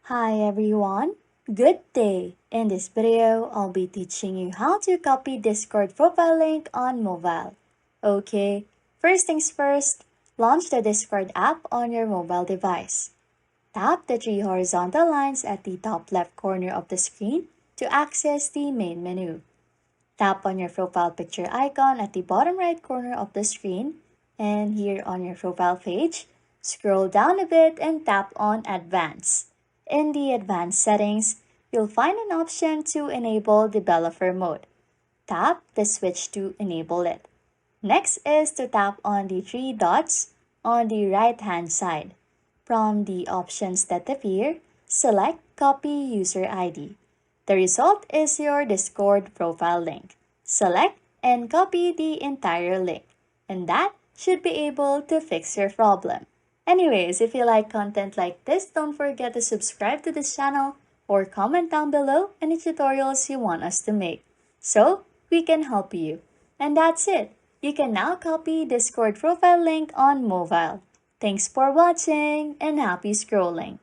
Hi everyone, good day! In this video, I'll be teaching you how to copy Discord profile link on mobile. Okay, first things first, launch the Discord app on your mobile device. Tap the three horizontal lines at the top left corner of the screen to access the main menu. Tap on your profile picture icon at the bottom right corner of the screen, and here on your profile page, scroll down a bit and tap on Advanced. In the Advanced settings, you'll find an option to enable developer mode. Tap the switch to enable it. Next is to tap on the three dots on the right hand side. From the options that appear, select Copy User ID. The result is your Discord profile link. Select and copy the entire link, and that should be able to fix your problem. Anyways, if you like content like this, don't forget to subscribe to this channel or comment down below any tutorials you want us to make, so we can help you. And that's it. You can now copy Discord profile link on mobile. Thanks for watching and happy scrolling.